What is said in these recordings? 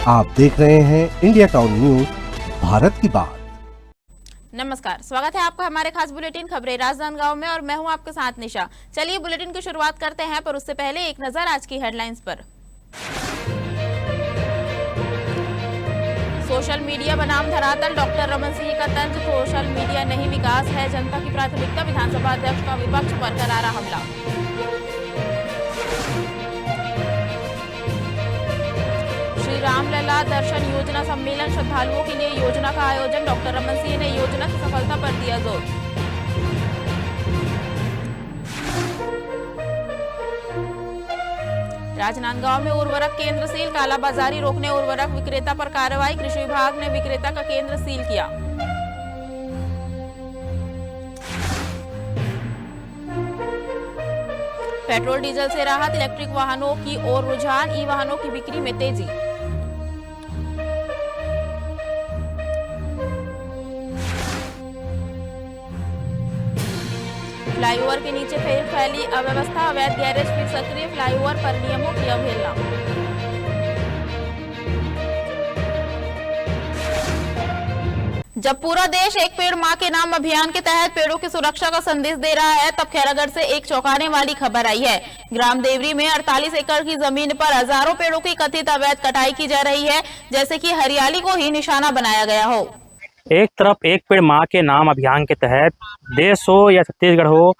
आप देख रहे हैं इंडिया टाउन न्यूज, भारत की बात। नमस्कार, स्वागत है आपका हमारे खास बुलेटिन खबरें राजनांदगांव में और मैं हूं आपके साथ निशा। चलिए बुलेटिन की शुरुआत करते हैं, पर उससे पहले एक नजर आज की हेडलाइंस पर। सोशल मीडिया बनाम धरातल, डॉक्टर रमन सिंह का तंज। सोशल मीडिया नहीं विकास है जनता की प्राथमिकता, विधानसभा अध्यक्ष का विपक्ष पर करारा हमला। श्री रामलला दर्शन योजना सम्मेलन, श्रद्धालुओं के लिए योजना का आयोजन। डॉक्टर रमन सिंह ने योजना की सफलता पर दिया जोर। राजनांदगांव में उर्वरक केंद्र सील, कालाबाजारी रोकने उर्वरक विक्रेता पर कार्रवाई। कृषि विभाग ने विक्रेता का केंद्र सील किया। पेट्रोल डीजल से राहत, इलेक्ट्रिक वाहनों की ओर रुझान, ई वाहनों की बिक्री में तेजी। फ्लाईओवर के नीचे फैली अव्यवस्था, अवैध गैरेज फिर सक्रिय, फ्लाईओवर पर नियमों की अवहेलना। जब पूरा देश एक पेड़ मां के नाम अभियान के तहत पेड़ों की सुरक्षा का संदेश दे रहा है, तब खैरागढ़ से एक चौंकाने वाली खबर आई है। ग्राम देवरी में 48 एकड़ की जमीन पर हजारों पेड़ों की कथित अवैध कटाई की जा रही है, जैसे कि हरियाली को ही निशाना बनाया गया हो। एक तरफ एक पेड़ माँ के नाम अभियान के तहत देश हो या छत्तीसगढ़ हो,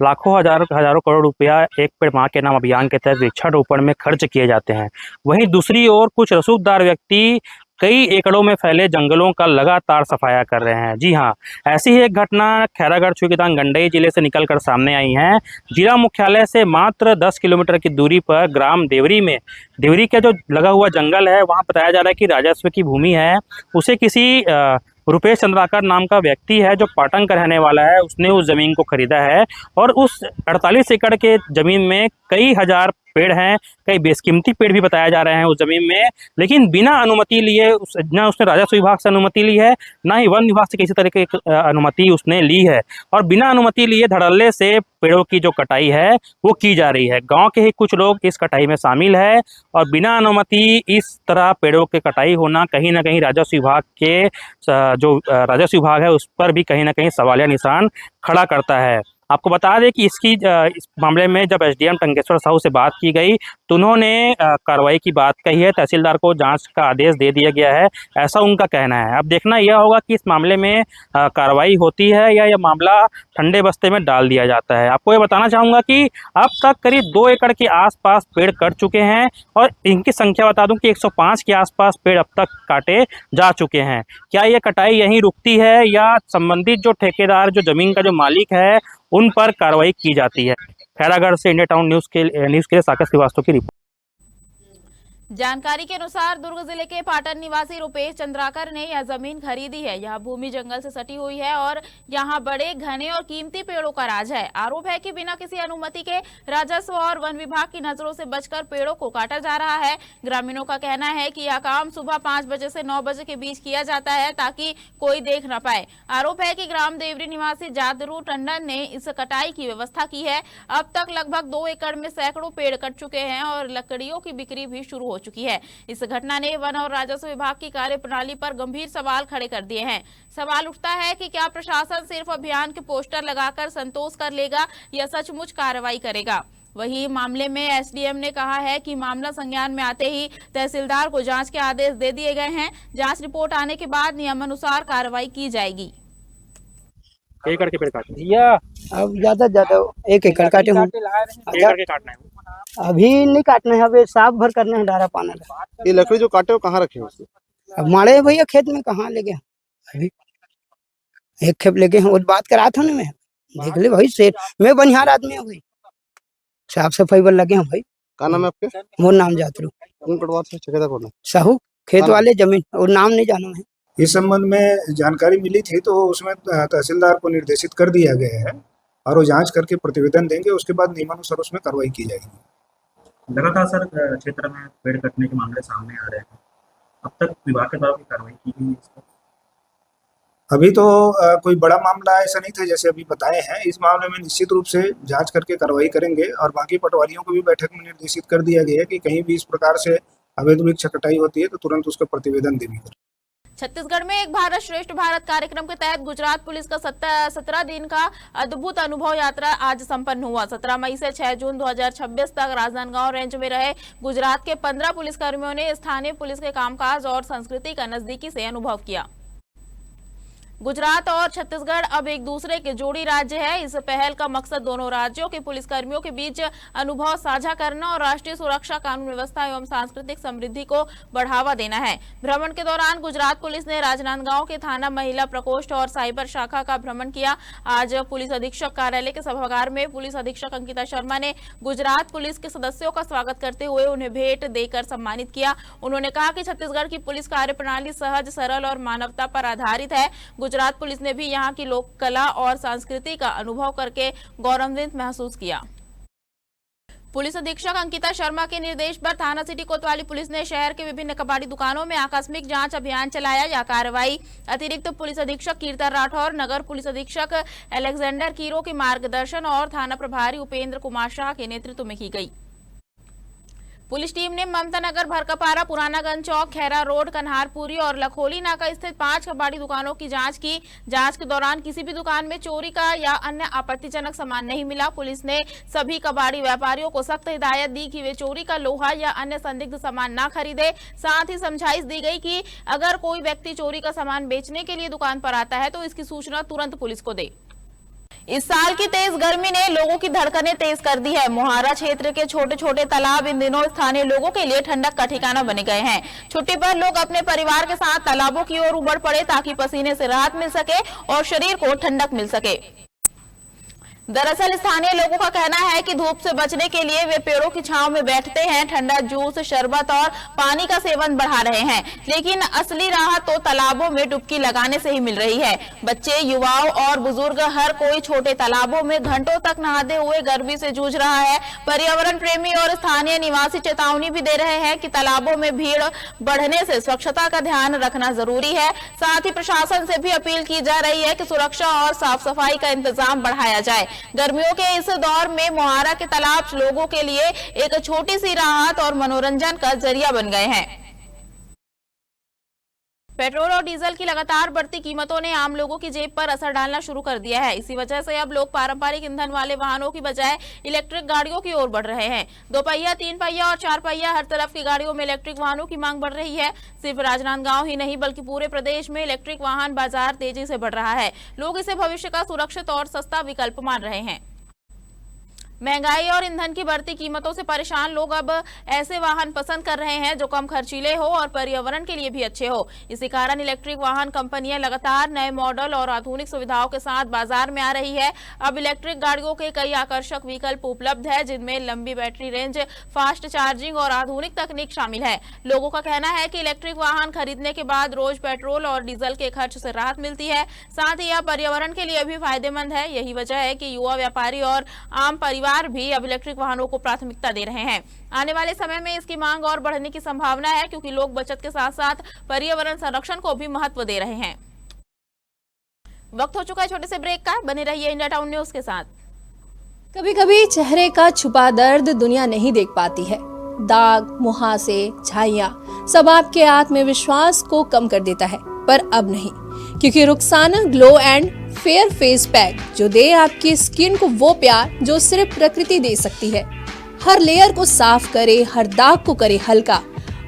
लाखों हजारों करोड़ रुपया एक पेड़ माँ के नाम अभियान के तहत वृक्षारोपण में खर्च किए जाते हैं। वहीं दूसरी ओर कुछ रसूखदार व्यक्ति कई एकड़ों में फैले जंगलों का लगातार सफाया कर रहे हैं। जी हाँ, ऐसी ही एक घटना खैरागढ़ छुईकेदान गंडई जिले से निकलकर सामने आई है। जिला मुख्यालय से मात्र 10 किलोमीटर की दूरी पर ग्राम देवरी में देवरी का जो लगा हुआ जंगल है, वहाँ बताया जा रहा है कि राजस्व की भूमि है। उसे किसी रुपेश चंद्राकर नाम का व्यक्ति है जो पाटन का रहने वाला है, उसने उस ज़मीन को खरीदा है और उस 48 एकड़ के ज़मीन में कई हजार पेड़ हैं, कई बेशकीमती पेड़ भी बताया जा रहे हैं उस ज़मीन में, लेकिन बिना अनुमति लिए ना उसने राजस्व विभाग से अनुमति ली है, ना ही वन विभाग से किसी तरह की अनुमति उसने ली है और बिना अनुमति लिए धड़ल्ले से पेड़ों की जो कटाई है वो की जा रही है। गांव के ही कुछ लोग इस कटाई में शामिल है और बिना अनुमति इस तरह पेड़ों की कटाई होना कहीं ना कहीं राजस्व विभाग के जो राजस्व विभाग है उस पर भी कहीं ना कहीं सवालिया निशान खड़ा करता है। आपको बता दें कि इस मामले में जब एसडीएम टंकेश्वर साहू से बात की गई तो उन्होंने कार्रवाई की बात कही है। तहसीलदार को जांच का आदेश दे दिया गया है, ऐसा उनका कहना है। अब देखना यह होगा कि इस मामले में कार्रवाई होती है या यह मामला ठंडे बस्ते में डाल दिया जाता है। आपको ये बताना चाहूँगा कि अब तक करीब 2 एकड़ के आसपास पेड़ कट चुके हैं और इनकी संख्या बता दूं कि 105 के आसपास पेड़ अब तक काटे जा चुके हैं। क्या ये कटाई यहीं रुकती है या संबंधित जो ठेकेदार, जो ज़मीन का जो मालिक है, उन पर कार्रवाई की जाती है? खैरागढ़ से इंडिया टाउन न्यूज़ के लिए साकेत श्रीवास्तव की रिपोर्ट। जानकारी के अनुसार दुर्ग जिले के पाटन निवासी रुपेश चंद्राकर ने यह जमीन खरीदी है। यह भूमि जंगल से सटी हुई है और यहां बड़े घने और कीमती पेड़ों का राज है। आरोप है कि बिना किसी अनुमति के राजस्व और वन विभाग की नजरों से बचकर पेड़ों को काटा जा रहा है। ग्रामीणों का कहना है कि यह काम सुबह 5 बजे से 9 बजे के बीच किया जाता है ताकि कोई देख न पाए। आरोप है कि ग्राम देवरी निवासी जादरू टंडन ने इस कटाई की व्यवस्था की है। अब तक लगभग 2 एकड़ में सैकड़ों पेड़ कट चुके हैं और लकड़ियों की बिक्री भी शुरू हो चुकी है। इस घटना ने वन और राजस्व विभाग की कार्यप्रणाली पर गंभीर सवाल खड़े कर दिए हैं। सवाल उठता है कि क्या प्रशासन सिर्फ अभियान के पोस्टर लगाकर संतोष कर लेगा या सचमुच कार्रवाई करेगा। वही मामले में एसडीएम ने कहा है कि मामला संज्ञान में आते ही तहसीलदार को जांच के आदेश दे दिए गए हैं। जांच रिपोर्ट आने के बाद नियमानुसार कार्रवाई की जाएगी। एकड़ के पेड़ काटने या अब ज्यादा 1 एकड़ काटे हूँ। काटना है अभी नहीं काटना है, अभी साफ भर करना है, डारा पाना है। ये लकड़ी जो काटे हो कहाँ रखे हो? अब मारे भैया खेत में कहाँ ले गए? अभी एक खेप लेके हैं, वो बात करा था ना मैं, देख ले भाई सेठ, मैं बनिहार आदमी हूँ भाई, साफ सफाई पर लगे हैं भाई। क्या नाम है आपके? मोर नाम जातरू। कौन कटवा से ठेकेदार कौन है? साहू, खेत वाले जमीन और नाम नहीं जाना है। इस संबंध में जानकारी मिली थी तो उसमें तहसीलदार को निर्देशित कर दिया गया है और वो जांच करके प्रतिवेदन देंगे, उसके बाद नियमानुसार उसमें कार्रवाई की जाएगी। लगातार सर क्षेत्र में पेड़ कटने के मामले सामने आ रहे हैं, अब तक विभाग के द्वारा कार्रवाई की गई है इस पर? अभी तो कोई बड़ा मामला ऐसा नहीं था जैसे अभी बताए हैं। इस मामले में निश्चित रूप से जांच करके कार्रवाई करेंगे और बाकी पटवारियों को भी बैठक में निर्देशित कर दिया गया है कि कहीं भी इस प्रकार से अवैध वृक्ष कटाई होती है तो तुरंत उसका प्रतिवेदन देनी करें। छत्तीसगढ़ में एक भारत श्रेष्ठ भारत कार्यक्रम के तहत गुजरात पुलिस का 17 दिन का अद्भुत अनुभव यात्रा आज संपन्न हुआ। 17 मई से 6 जून 2026 तक राजनांदगांव रेंज में रहे गुजरात के 15 पुलिसकर्मियों ने स्थानीय पुलिस के कामकाज और संस्कृति का नजदीकी से अनुभव किया। गुजरात और छत्तीसगढ़ अब एक दूसरे के जोड़ी राज्य है। इस पहल का मकसद दोनों राज्यों के पुलिसकर्मियों के बीच अनुभव साझा करना और राष्ट्रीय सुरक्षा, कानून व्यवस्था एवं सांस्कृतिक समृद्धि को बढ़ावा देना है। भ्रमण के दौरान गुजरात पुलिस ने राजनांदगांव के थाना महिला प्रकोष्ठ और साइबर शाखा का भ्रमण किया। आज पुलिस अधीक्षक कार्यालय के सभागार में पुलिस अधीक्षक अंकिता शर्मा ने गुजरात पुलिस के सदस्यों का स्वागत करते हुए उन्हें भेंट देकर सम्मानित किया। उन्होंने कहा कि छत्तीसगढ़ की पुलिस कार्यप्रणाली सहज, सरल और मानवता पर आधारित है। गुजरात पुलिस ने भी यहां की लोक कला और संस्कृति का अनुभव करके गौरवान्वित महसूस किया। पुलिस अधीक्षक अंकिता शर्मा के निर्देश पर थाना सिटी कोतवाली पुलिस ने शहर के विभिन्न कबाड़ी दुकानों में आकस्मिक जांच अभियान चलाया। यह कार्रवाई अतिरिक्त पुलिस अधीक्षक कीर्तन राठौर, नगर पुलिस अधीक्षक अलेक्जेंडर कीरो के मार्गदर्शन और थाना प्रभारी उपेंद्र कुमार शाह के नेतृत्व में की गई। पुलिस टीम ने ममता नगर, भरकपारा, पुरानागंज चौक, खैरा रोड, कन्हारपुरी और लखोली नाका स्थित 5 कबाड़ी दुकानों की जांच की। जांच के दौरान किसी भी दुकान में चोरी का या अन्य आपत्तिजनक सामान नहीं मिला। पुलिस ने सभी कबाड़ी व्यापारियों को सख्त हिदायत दी कि वे चोरी का लोहा या अन्य संदिग्ध सामान न खरीदे। साथ ही समझाइश दी गई कि अगर कोई व्यक्ति चोरी का सामान बेचने के लिए दुकान पर आता है तो इसकी सूचना तुरंत पुलिस को दे। इस साल की तेज गर्मी ने लोगों की धड़कनें तेज कर दी है। मोहारा क्षेत्र के छोटे छोटे तालाब इन दिनों स्थानीय लोगों के लिए ठंडक का ठिकाना बने गए हैं। छुट्टी पर लोग अपने परिवार के साथ तालाबों की ओर उमड़ पड़े ताकि पसीने से राहत मिल सके और शरीर को ठंडक मिल सके। दरअसल स्थानीय लोगों का कहना है कि धूप से बचने के लिए वे पेड़ों की छांव में बैठते हैं, ठंडा जूस, शरबत और पानी का सेवन बढ़ा रहे हैं। लेकिन असली राहत तो तालाबों में डुबकी लगाने से ही मिल रही है। बच्चे, युवाओं और बुजुर्ग हर कोई छोटे तालाबों में घंटों तक नहाते हुए गर्मी से जूझ रहा है। पर्यावरण प्रेमी और स्थानीय निवासी चेतावनी भी दे रहे हैं कि तालाबों में भीड़ बढ़ने से स्वच्छता का ध्यान रखना जरूरी है। साथ ही प्रशासन से भी अपील की जा रही है कि सुरक्षा और साफ सफाई का इंतजाम बढ़ाया जाए। गर्मियों के इस दौर में मोहारा के तालाब लोगों के लिए एक छोटी सी राहत और मनोरंजन का जरिया बन गए हैं। पेट्रोल और डीजल की लगातार बढ़ती कीमतों ने आम लोगों की जेब पर असर डालना शुरू कर दिया है। इसी वजह से अब लोग पारंपरिक ईंधन वाले वाहनों की बजाय इलेक्ट्रिक गाड़ियों की ओर बढ़ रहे हैं। 2 पहिया, 3 पहिया और 4 पहिया हर तरफ की गाड़ियों में इलेक्ट्रिक वाहनों की मांग बढ़ रही है। सिर्फ राजनांदगांव ही नहीं बल्कि पूरे प्रदेश में इलेक्ट्रिक वाहन बाजार तेजी से बढ़ रहा है। लोग इसे भविष्य का सुरक्षित और सस्ता विकल्प मान रहे हैं। महंगाई और ईंधन की बढ़ती कीमतों से परेशान लोग अब ऐसे वाहन पसंद कर रहे हैं जो कम खर्चीले हो और पर्यावरण के लिए भी अच्छे हो। इसी कारण इलेक्ट्रिक वाहन कंपनियां लगातार नए मॉडल और आधुनिक सुविधाओं के साथ बाजार में आ रही है। अब इलेक्ट्रिक गाड़ियों के कई आकर्षक विकल्प उपलब्ध है, जिनमें लंबी बैटरी रेंज, फास्ट चार्जिंग और आधुनिक तकनीक शामिल है। लोगों का कहना है कि इलेक्ट्रिक वाहन खरीदने के बाद रोज पेट्रोल और डीजल के खर्च से राहत मिलती है। साथ ही यह पर्यावरण के लिए भी फायदेमंद है। यही वजह है कि युवा, व्यापारी और आम परिवार भी अब इलेक्ट्रिक वाहनों को प्राथमिकता दे रहे हैं। आने वाले समय में इसकी मांग और बढ़ने की संभावना है, क्योंकि लोग बचत के साथ साथ पर्यावरण संरक्षण को भी महत्व दे रहे हैं। वक्त हो चुका है छोटे से ब्रेक का। बने रहिए इंडिया टाउन न्यूज के साथ। कभी कभी चेहरे का छुपा दर्द दुनिया नहीं देख पाती है। दाग, मुहासे, झाइयां सब आपके आत्मविश्वास को कम कर देता है, पर अब नहीं, क्योंकि Rukhsana glow and fair face pack जो दे आपकी स्किन को वो प्यार जो सिर्फ प्रकृति दे सकती है। हर लेयर को साफ करे, हर दाग को करे हल्का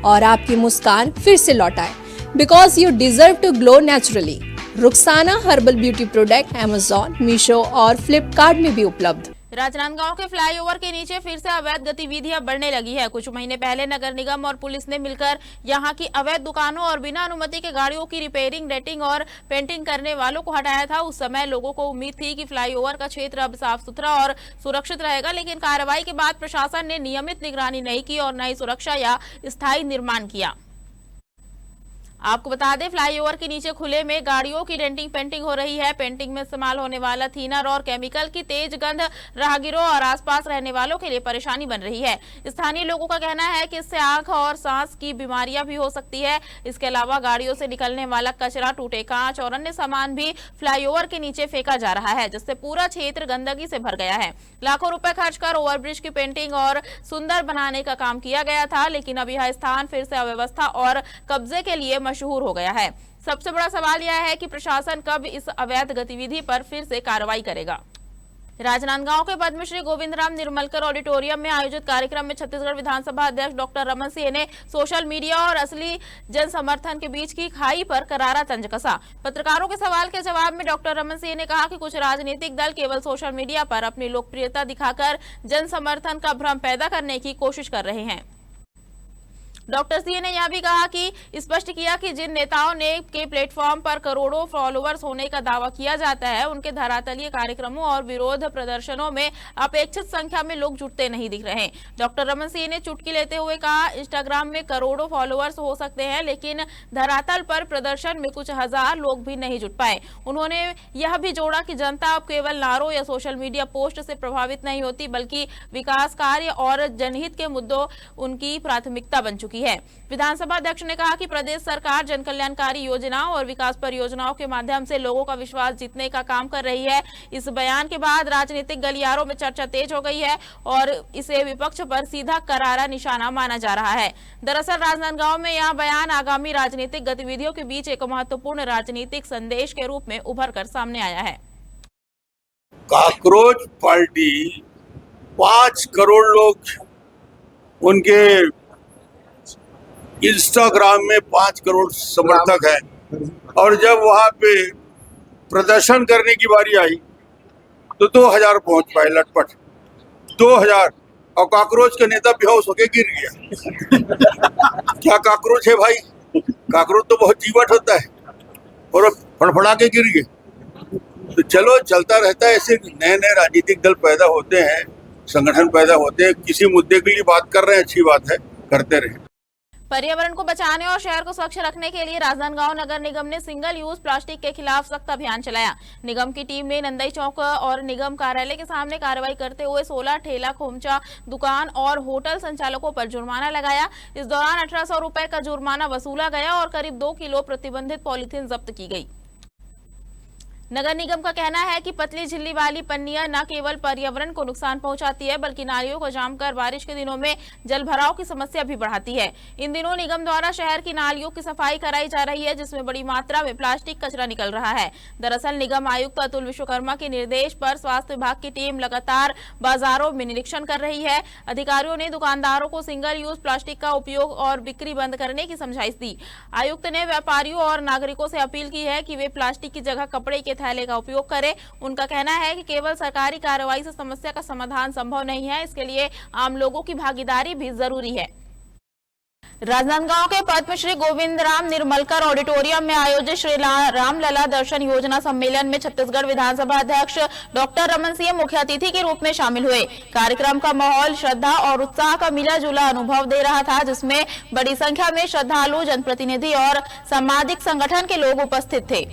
और आपकी मुस्कान फिर से लौटाए। Because you deserve to glow naturally. Rukhsana herbal beauty product Amazon, Meesho और फ्लिपकार्ट में भी उपलब्ध। राजनांदगांव के फ्लाईओवर के नीचे फिर से अवैध गतिविधियां बढ़ने लगी है। कुछ महीने पहले नगर निगम और पुलिस ने मिलकर यहां की अवैध दुकानों और बिना अनुमति के गाड़ियों की रिपेयरिंग, रेटिंग और पेंटिंग करने वालों को हटाया था। उस समय लोगों को उम्मीद थी कि फ्लाईओवर का क्षेत्र अब साफ सुथरा और सुरक्षित रहेगा, लेकिन कार्रवाई के बाद प्रशासन ने नियमित निगरानी नहीं की और न ही सुरक्षा या स्थायी निर्माण किया। आपको बता दें, फ्लाईओवर के नीचे खुले में गाड़ियों की डेंटिंग पेंटिंग हो रही है। पेंटिंग में इस्तेमाल होने वाला थीनर और केमिकल की तेज गंध राहगीरों और आसपास रहने वालों के लिए परेशानी बन रही है। स्थानीय लोगों का कहना है कि इससे आंख और सांस की बीमारियां भी हो सकती है। इसके अलावा गाड़ियों से निकलने वाला कचरा, टूटे कांच और अन्य सामान भी फ्लाईओवर के नीचे फेंका जा रहा है, जिससे पूरा क्षेत्र गंदगी से भर गया है। लाखों रुपए खर्च कर ओवरब्रिज की पेंटिंग और सुंदर बनाने का काम किया गया था, लेकिन अब यह स्थान फिर से अव्यवस्था और कब्जे के लिए मशहूर हो गया है। सबसे बड़ा सवाल यह है कि प्रशासन कब इस अवैध गतिविधि पर फिर से कार्रवाई करेगा। राजनांदगांव के पद्मश्री गोविंद राम निर्मलकर ऑडिटोरियम में आयोजित कार्यक्रम में छत्तीसगढ़ विधानसभा अध्यक्ष डॉक्टर रमन सिंह ने सोशल मीडिया और असली जन समर्थन के बीच की खाई पर करारा तंज कसा। पत्रकारों के सवाल के जवाब में डॉक्टर रमन सिंह ने कहा कि कुछ राजनीतिक दल केवल सोशल मीडिया पर अपनी लोकप्रियता दिखाकर जन समर्थन का भ्रम पैदा करने की कोशिश कर रहे हैं। डॉक्टर सिंह ने यह भी कहा कि स्पष्ट किया कि जिन नेताओं ने के प्लेटफॉर्म पर करोड़ों फॉलोअर्स होने का दावा किया जाता है, उनके धरातलीय कार्यक्रमों और विरोध प्रदर्शनों में अपेक्षित संख्या में लोग जुटते नहीं दिख रहे। डॉक्टर रमन सिंह ने चुटकी लेते हुए कहा, इंस्टाग्राम में करोड़ों फॉलोअर्स हो सकते हैं, लेकिन धरातल पर प्रदर्शन में कुछ हजार लोग भी नहीं जुट पाए। उन्होंने यह भी जोड़ा कि जनता अब केवल नारों या सोशल मीडिया पोस्ट से प्रभावित नहीं होती, बल्कि विकास कार्य और जनहित के मुद्दों उनकी प्राथमिकता बन चुकी है। विधानसभा अध्यक्ष ने कहा कि प्रदेश सरकार जन कल्याणकारी योजनाओं और विकास परियोजनाओं के माध्यम से लोगों का विश्वास जीतने का काम कर रही है। इस बयान के बाद राजनीतिक गलियारों में चर्चा तेज हो गई है और इसे विपक्ष पर सीधा करारा निशाना माना जा रहा है। दरअसल राजनांदगांव में यह बयान आगामी राजनीतिक गतिविधियों के बीच एक महत्वपूर्ण राजनीतिक संदेश के रूप में उभर कर सामने आया है। काकरोच पार्टी 5 करोड़ लोग उनके इंस्टाग्राम में 5 करोड़ समर्थक हैं, और जब वहां पे प्रदर्शन करने की बारी आई तो 2000 पहुंच पाए, लटपट 2000, और काकरोच का नेता बेहोश होके गिर गया। क्या काकरोच है भाई? काकरोच तो बहुत जीवट होता है, और फड़फड़ा के गिर गए। तो चलो, चलता रहता है ऐसे। नए नए राजनीतिक दल पैदा होते हैं, संगठन पैदा होते हैं। किसी मुद्दे के लिए बात कर रहे हैं, अच्छी बात है, करते रहे। पर्यावरण को बचाने और शहर को स्वच्छ रखने के लिए राजनांदगांव नगर निगम ने सिंगल यूज प्लास्टिक के खिलाफ सख्त अभियान चलाया। निगम की टीम ने नंदई चौक और निगम कार्यालय के सामने कार्रवाई करते हुए 16 ठेला, खोमचा, दुकान और होटल संचालकों पर जुर्माना लगाया। इस दौरान 1800 रुपए का जुर्माना वसूला गया और करीब 2 किलो प्रतिबंधित पॉलीथीन जब्त की गई। नगर निगम का कहना है कि पतली झिल्ली वाली पन्नियां न केवल पर्यावरण को नुकसान पहुंचाती है, बल्कि नालियों को जाम कर बारिश के दिनों में जल भराव की समस्या भी बढ़ाती है। इन दिनों निगम द्वारा शहर की नालियों की सफाई कराई जा रही है, जिसमें बड़ी मात्रा में प्लास्टिक कचरा निकल रहा है। दरअसल निगम आयुक्त अतुल विश्वकर्मा के निर्देश पर स्वास्थ्य विभाग की टीम लगातार बाजारों में निरीक्षण कर रही है। अधिकारियों ने दुकानदारों को सिंगल यूज प्लास्टिक का उपयोग और बिक्री बंद करने की समझाइश दी। आयुक्त ने व्यापारियों और नागरिकों से अपील की है कि वे प्लास्टिक की जगह कपड़े के थैले का उपयोग करें। उनका कहना है कि केवल सरकारी कार्रवाई से समस्या का समाधान संभव नहीं है, इसके लिए आम लोगों की भागीदारी भी जरूरी है। राजनांदगांव के पद्मश्री गोविंद राम निर्मलकर ऑडिटोरियम में आयोजित श्री रामलला दर्शन योजना सम्मेलन में छत्तीसगढ़ विधानसभा अध्यक्ष डॉक्टर रमन सिंह मुख्य अतिथि के रूप में शामिल हुए। कार्यक्रम का माहौल श्रद्धा और उत्साह का मिला जुला अनुभव दे रहा था, जिसमें बड़ी संख्या में श्रद्धालु, जनप्रतिनिधि और सामाजिक संगठन के लोग उपस्थित थे।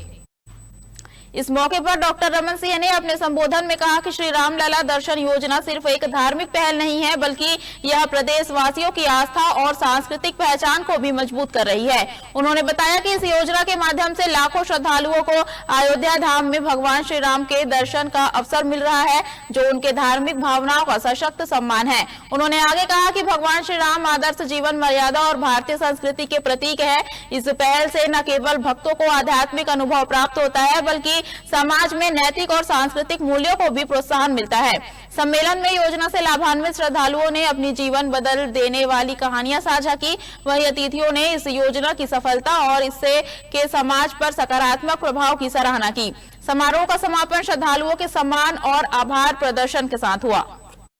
इस मौके पर डॉक्टर रमन सिंह ने अपने संबोधन में कहा कि श्री रामलला दर्शन योजना सिर्फ एक धार्मिक पहल नहीं है, बल्कि यह प्रदेश वासियों की आस्था और सांस्कृतिक पहचान को भी मजबूत कर रही है। उन्होंने बताया कि इस योजना के माध्यम से लाखों श्रद्धालुओं को अयोध्या धाम में भगवान श्री राम के दर्शन का अवसर मिल रहा है, जो उनके धार्मिक भावनाओं का सशक्त सम्मान है। उन्होंने आगे कहा कि भगवान श्री राम आदर्श जीवन मर्यादा और भारतीय संस्कृति के प्रतीक है। इस पहल से न केवल भक्तों को आध्यात्मिक अनुभव प्राप्त होता है, बल्कि समाज में नैतिक और सांस्कृतिक मूल्यों को भी प्रोत्साहन मिलता है। सम्मेलन में योजना से लाभान्वित श्रद्धालुओं ने अपनी जीवन बदल देने वाली कहानियां साझा की। वहीं अतिथियों ने इस योजना की सफलता और इससे के समाज पर सकारात्मक प्रभाव की सराहना की। समारोह का समापन श्रद्धालुओं के सम्मान और आभार प्रदर्शन के साथ हुआ।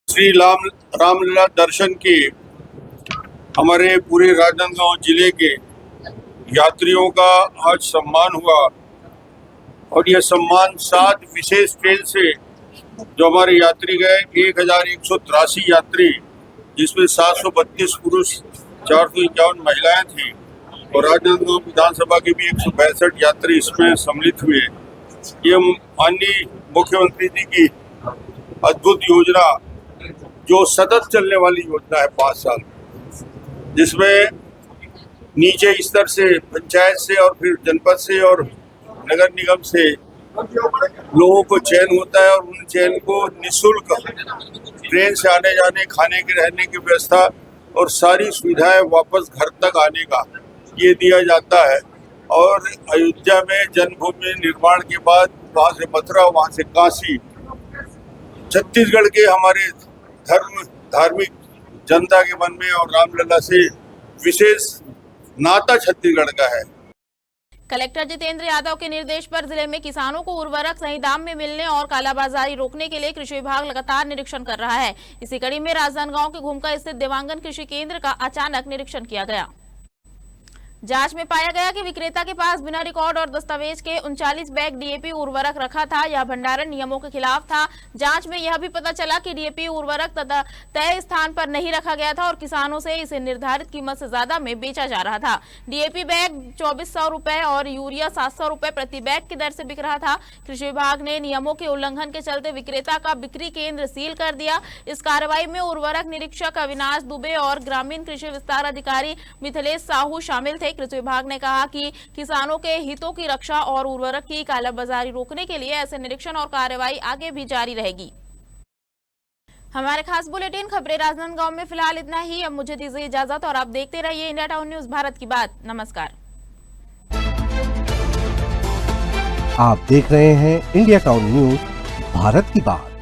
श्री रामलला दर्शन के हमारे पूरे राजनांदगांव जिले के यात्रियों का आज सम्मान हुआ, और यह सम्मान 7 विशेष ट्रेन से जो हमारे यात्री गए 1183 यात्री, जिसमें 732 पुरुष, 451 महिलाएं थी, और राजनांदगांव विधानसभा के भी 162 यात्री इसमें सम्मिलित हुए। ये माननीय मुख्यमंत्री जी की अद्भुत योजना, जो सतत चलने वाली योजना है 5 साल, जिसमें नीचे स्तर से, पंचायत से और फिर जनपद से और नगर निगम से लोगों को चयन होता है और उन चयन को निःशुल्क ट्रेन से आने जाने, खाने के, रहने की व्यवस्था और सारी सुविधाएं वापस घर तक आने का ये दिया जाता है। और अयोध्या में जन्मभूमि निर्माण के बाद वहाँ से मथुरा, वहाँ से काशी, छत्तीसगढ़ के हमारे धार्मिक जनता के मन में और रामलला से विशेष नाता छत्तीसगढ़ का है। कलेक्टर जितेंद्र यादव के निर्देश पर जिले में किसानों को उर्वरक सही दाम में मिलने और कालाबाजारी रोकने के लिए कृषि विभाग लगातार निरीक्षण कर रहा है। इसी कड़ी में राजनांदगांव के घुमका स्थित देवांगन कृषि केंद्र का अचानक निरीक्षण किया गया। जांच में पाया गया कि विक्रेता के पास बिना रिकॉर्ड और दस्तावेज के 39 बैग डीएपी उर्वरक रखा था। यह भंडारण नियमों के खिलाफ था। जांच में यह भी पता चला कि डीएपी उर्वरक तय स्थान पर नहीं रखा गया था और किसानों से इसे निर्धारित कीमत से ज्यादा में बेचा जा रहा था। डीएपी बैग 2400 रुपए और यूरिया 700 रुपए प्रति बैग की दर से बिक रहा था। कृषि विभाग ने नियमों के उल्लंघन के चलते विक्रेता का बिक्री केंद्र सील कर दिया। इस कार्रवाई में उर्वरक निरीक्षक अविनाश दुबे और ग्रामीण कृषि विस्तार अधिकारी मिथिलेश साहू शामिल थे। कृषि विभाग ने कहा कि किसानों के हितों की रक्षा और उर्वरक की कालाबाजारी रोकने के लिए ऐसे निरीक्षण और कार्रवाई आगे भी जारी रहेगी। हमारे खास बुलेटिन खबरें राजनांदगांव में फिलहाल इतना ही। अब मुझे दीजिए इजाजत और आप देखते रहिए इंडिया टाउन न्यूज, भारत की बात। नमस्कार। आप देख रहे हैं इंडिया टाउन न्यूज, भारत की बात।